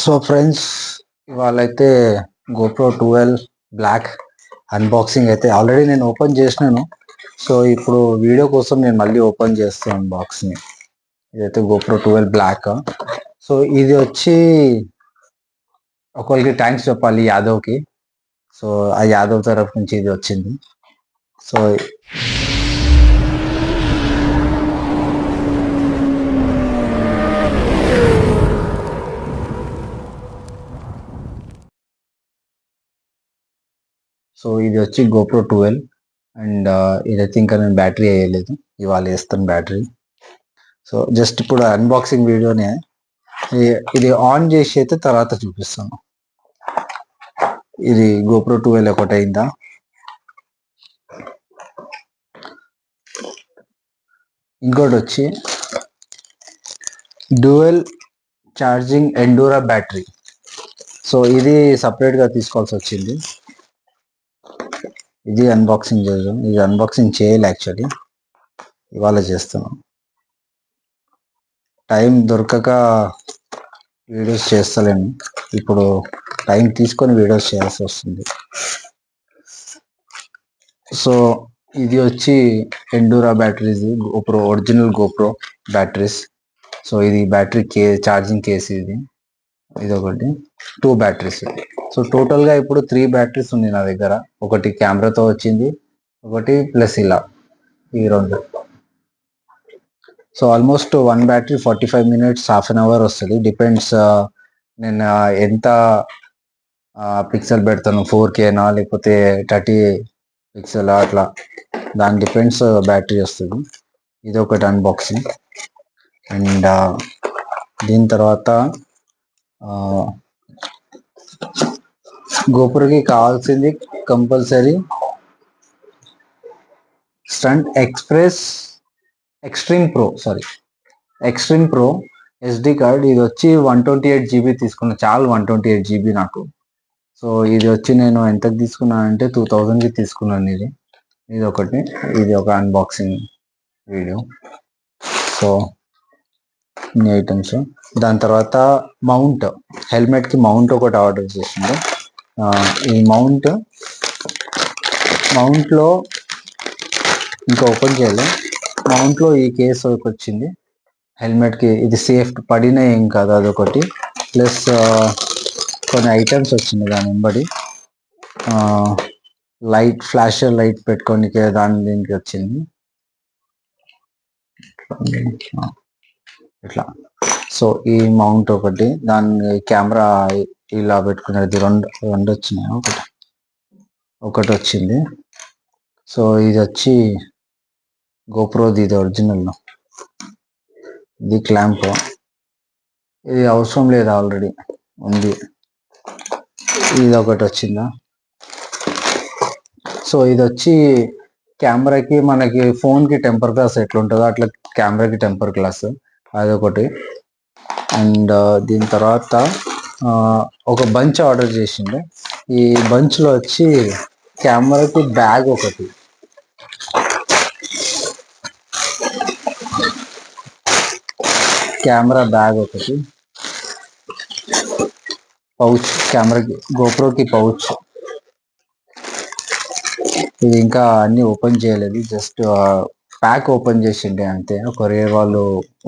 So friends, ఇవాళైతే GoPro 12 black unboxing అయితే already నేను ఓపెన్ చేసినాను. సో ఇప్పుడు వీడియో కోసం నేను మళ్ళీ ఓపెన్ చేస్తాను బాక్స్ని. ఇదైతే GoPro 12 బ్లాక్. సో ఇది వచ్చి ఒకరికి థ్యాంక్స్ చెప్పాలి, యాదవ్కి. సో ఆ యాదవ్ తరఫు నుంచి ఇది వచ్చింది. సో ఇది వచ్చి GoPro 12 అండ్ ఇదైతే ఇంకా నేను బ్యాటరీ వేయలేదు, ఇవాళ వేస్తాను బ్యాటరీ. సో జస్ట్ ఇప్పుడు అన్బాక్సింగ్ వీడియోనే, ఇది ఆన్ చేసి అయితే తర్వాత చూపిస్తాను. ఇది GoPro 12 ఒకటి అయిందా. ఇంకోటి వచ్చి డ్యూయల్ ఛార్జింగ్ ఎండూరా బ్యాటరీ. సో ఇది సపరేట్గా తీసుకోవాల్సి వచ్చింది. ఇది అన్బాక్సింగ్ చేద్దాం. ఇది అన్బాక్సింగ్ చేయాలి, యాక్చువల్లీ ఇవాళ చేస్తున్నాం. టైం దొరకక వీడియోస్ చేస్తలేను, ఇప్పుడు టైం తీసుకొని వీడియోస్ చేయాల్సి వస్తుంది. సో ఇది వచ్చి Enduro batteries, GoPro original GoPro batteries. So ఇది బ్యాటరీ ఛార్జింగ్ కేసు. ఇది ఒకటి 2 బ్యాటరీస్. సో టోటల్గా ఇప్పుడు 3 బ్యాటరీస్ ఉంది నా దగ్గర. ఒకటి కెమెరాతో వచ్చింది, ఒకటి ప్లస్ ఇలా ఈ 2. So almost 1 battery 45 minutes, half an hour వస్తుంది. డిపెండ్స్ నేను ఎంత పిక్సెల్ పెడతాను, 4Kనా లేకపోతే 30 పిక్సెల్ అట్లా, దాని డిపెండ్స్ బ్యాటరీ వస్తుంది. ఇది ఒకటి అన్బాక్సింగ్. అండ్ దీని తర్వాత GoProకి కావాల్సింది compulsory stunt extreme pro SD card. ఇది వచ్చి 128 GB తీసుకున్నా, చాలా 128 GB నాకు. సో ఇది వచ్చి నేను ఎంతకు తీసుకున్నానంటే 2000కి తీసుకున్నాను. ఇది ఒకటి, ఇది ఒక అన్బాక్సింగ్ వీడియో. సో ఇన్ని ఐటమ్స్. దాని తర్వాత హెల్మెట్కి మౌంట్ ఒకటి ఆర్డర్ చేసింది. ఈ మౌంట్లో ఇంకా ఓపెన్ చేయలేదు. మౌంట్లో ఈ కేసు ఒకటి వచ్చింది హెల్మెట్కి. ఇది సేఫ్, పడినా ఏం కాదు, అదొకటి. ప్లస్ కొన్ని ఐటమ్స్ వచ్చింది దాని వెంబడి. ఫ్లాషర్ లైట్ పెట్టుకోనికి దీనికి వచ్చింది ఇట్లా. సో ఈ మౌంట్ ఒకటి, దాని కెమెరా ఇలా పెట్టుకునేది రెండు వచ్చినాయి. ఒకటి వచ్చింది. సో ఇది వచ్చి GoProది, ఇది ఒరిజినల్. ఇది క్లాంప్, ఇది అవసరం లేదు, ఆల్రెడీ ఉంది. ఇది ఒకటి వచ్చిందా. సో ఇది వచ్చి కెమెరాకి, మనకి ఫోన్కి టెంపర్ గ్లాస్ ఎట్లుంటుందో అట్లా కెమెరాకి టెంపర్ గ్లాస్, అదొకటి. అండ్ దీని తర్వాత ఒక బంచ్ ఆర్డర్ చేసిండే. ఈ బంచ్లో వచ్చి కెమెరాకి బ్యాగ్ ఒకటి, కెమెరా బ్యాగ్ ఒకటి, పౌచ్, కెమెరాకి GoProకి పౌచ్. ఇది ఇంకా అన్ని ఓపెన్ చేయలేదు, జస్ట్ ప్యాక్ ఓపెన్ చేసిండే అంతే. కొరియర్ వాళ్ళు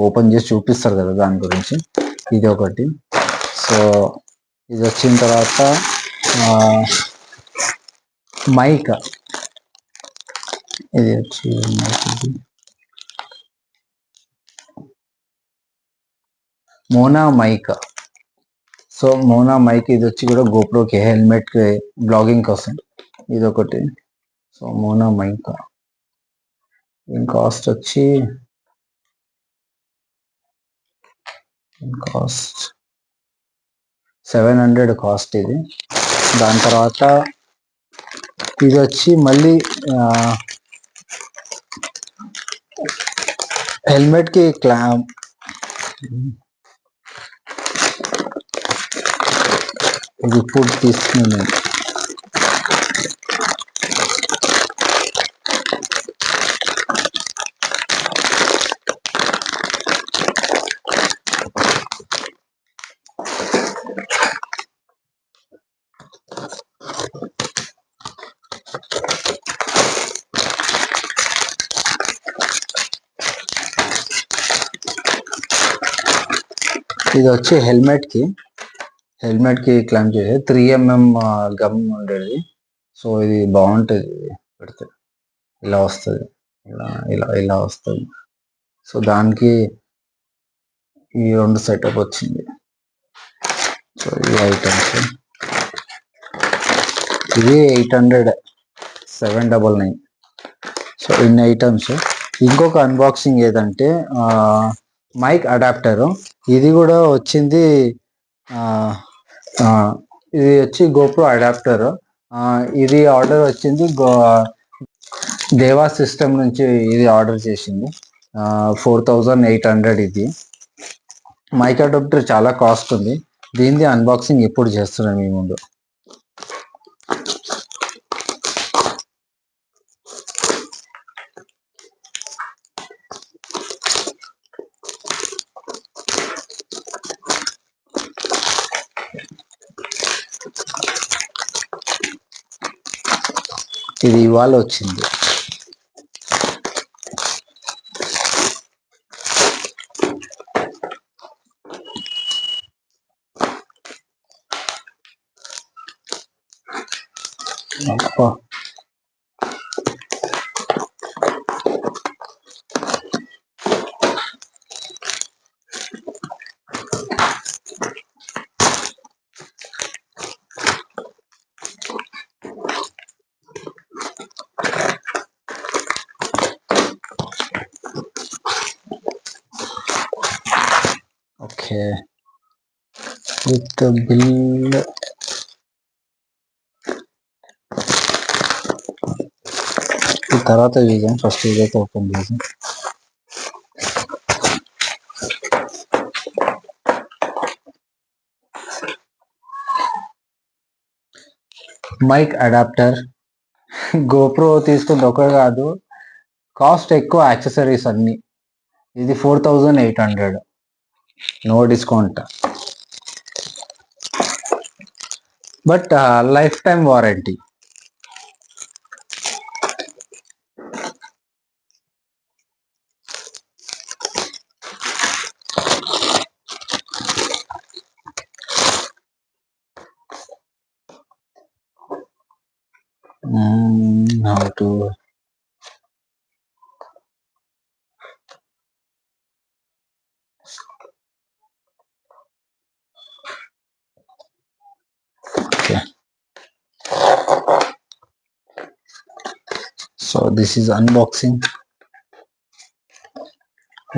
ఓపెన్ చేసి చూపిస్తారు కదా, దాని గురించి. ఇది ఒకటి. సో ఇది వచ్చిన తర్వాత మైక్. ఇది వచ్చి Mona mic. So Mona mic, ఇది వచ్చి కూడా GoProకి హెల్మెట్కి బ్లాగింగ్ కోసం. ఇది ఒకటి. So Mona mic. దీని కాస్ట్ వచ్చి $700 కాస్ట్ ఇది. దాని తర్వాత ఇది వచ్చి మళ్ళీ హెల్మెట్కి క్లాంప్. ఇది ఇప్పుడు తీసుకున్నాను. ఇది వచ్చి హెల్మెట్ కి క్లైమ్ చేసే 3 mm గమ్ ఉండేది. సో ఇది బాగుంటుంది పెడితే, ఇలా వస్తుంది, ఇలా ఇలా ఇలా వస్తుంది. సో దానికి ఈ 2 సెటప్ వచ్చింది. సో ఈ ఐటమ్స్, ఇది 800, 799. సో ఇన్ని ఐటమ్స్. ఇంకొక అన్బాక్సింగ్ ఏదంటే మైక్ అడాప్టర్. ఇది కూడా వచ్చింది, ఇది వచ్చి గోప్రో అడాప్టర్. ఇది ఆర్డర్ వచ్చింది దేవా సిస్టమ్ నుంచి. ఇది ఆర్డర్ చేసింది 4800. ఇది మైక్ అడాప్టర్ చాలా కాస్ట్ ఉంది. దీనిది అన్బాక్సింగ్ ఎప్పుడు చేస్తున్నాం మీ ముందు. ఇది ఇవాళ వచ్చింది. Okay, with bill. తర్వాత చూసాం, ఫస్ట్ ఇదైతే ఓపెన్ చేసాం. Mic adapter. గోప్రో తీసుకుంది ఒకటి కాదు, కాస్ట్ ఎక్కువ, యాక్సెసరీస్ అన్ని. ఇది 4800, no discount. But lifetime warranty. how to okay. So this is unboxing,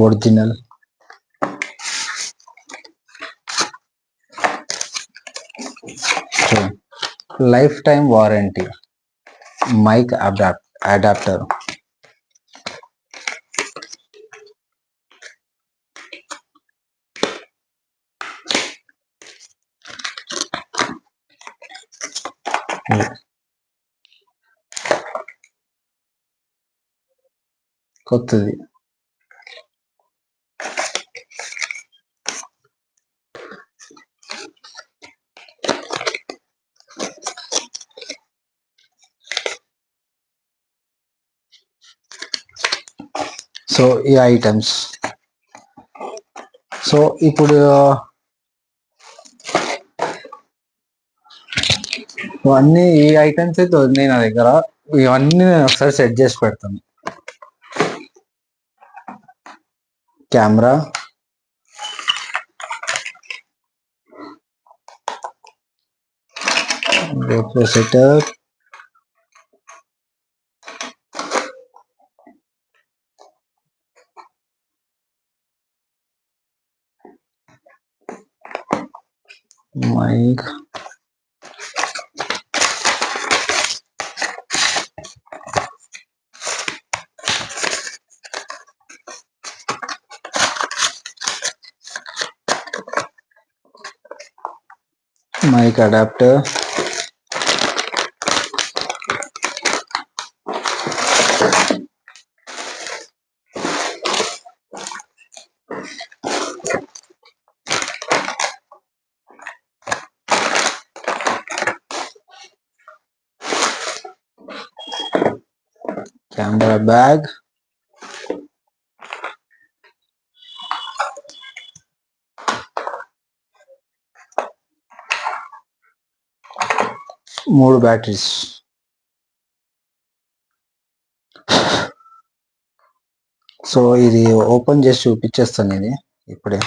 original. So lifetime warranty, mic adapter. కొత్తది. సో ఈ ఐటమ్స్. సో ఇప్పుడు ఇవన్నీ, ఈ ఐటమ్స్ అయితే ఉన్నాయి నా దగ్గర. ఇవన్నీ నేను ఒకసారి సెట్ చేసి పెడతాను. Camera, GoPro setup, mic, mic adapter, camera bag, 3 batteries. So ఇది ఓపెన్ చేసి చూపించేస్తాను ఇది ఇప్పుడే.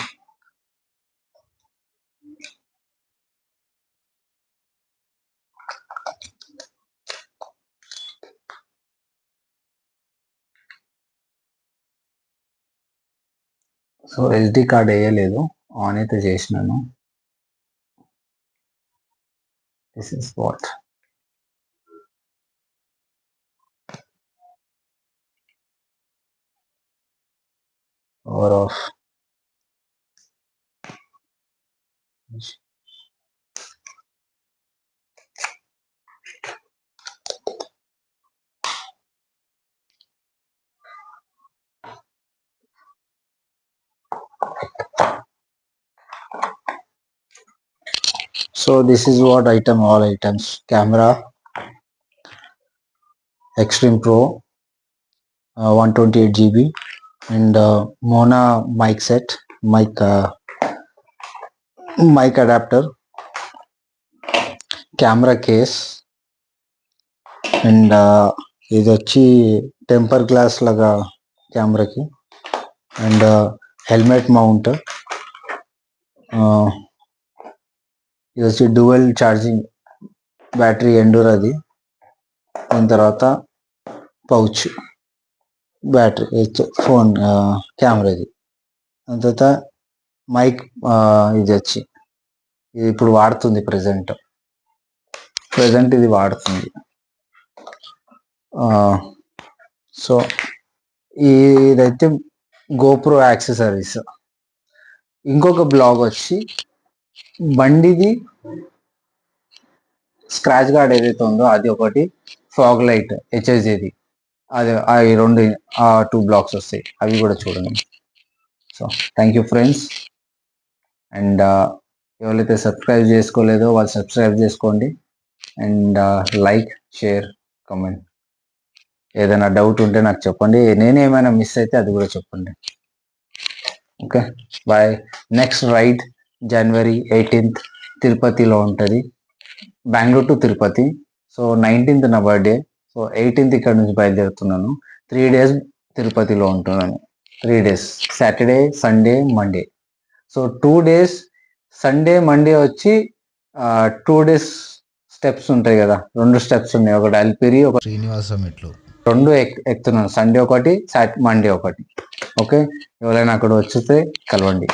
సో ఎస్డి కార్డ్ వేయలేదు, ఆన్ అయితే చేసినాను. This is watt power of. So this is what item, all items: camera, Extreme Pro, 128 GB, and Mona mic set, mic adapter, camera case, and ఇది వచ్చి టెంపర్ గ్లాస్ లాగా కెమెరాకి, and helmet mount. ఇది వచ్చి dual charging battery ఎండూరాది. దాని తర్వాత pouch battery phone కెమెరాది. దాని తర్వాత మైక్, ఇది వచ్చి ఇది ఇప్పుడు వాడుతుంది ప్రజెంట్ ఇది వాడుతుంది. సో ఇదైతే గోప్రో యాక్సెసరీస్. ఇంకొక బ్లాగ్ వచ్చి బండిది స్క్రాచ్ గార్డ్ ఏదైతే ఉందో అది ఒకటి, ఫాగ్ లైట్ హెచ్ఎస్ఏది, అది ఈ 2 బ్లాగ్స్ వస్తాయి, అవి కూడా చూడండి. So thank you friends. And ఎవరైతే సబ్స్క్రైబ్ చేసుకోలేదో వాళ్ళు సబ్స్క్రైబ్ చేసుకోండి. And like, share, comment. ఏదైనా డౌట్ ఉంటే నాకు చెప్పండి, నేనేమైనా మిస్ అయితే అది కూడా చెప్పండి. Okay, bye. Next ride January 18th తిరుపతిలో ఉంటుంది, Bengaluru to Tirupati. So 19th నా బర్త్డే, సో 18th ఇక్కడ నుంచి బయలుదేరుతున్నాను. 3 days తిరుపతిలో ఉంటున్నాను. 3 days, Saturday, Sunday, Monday. So 2 days Sunday, Monday వచ్చి 2 days స్టెప్స్ ఉంటాయి కదా, 2 స్టెప్స్ ఉన్నాయి, ఒకటి అల్పిరి, ఒక శ్రీనివాసం మెట్లు, 2 ఎక్కుతున్నాను. సండే ఒకటి, మండే ఒకటి. ఓకే, ఎవరైనా అక్కడ వచ్చితే కలవండి.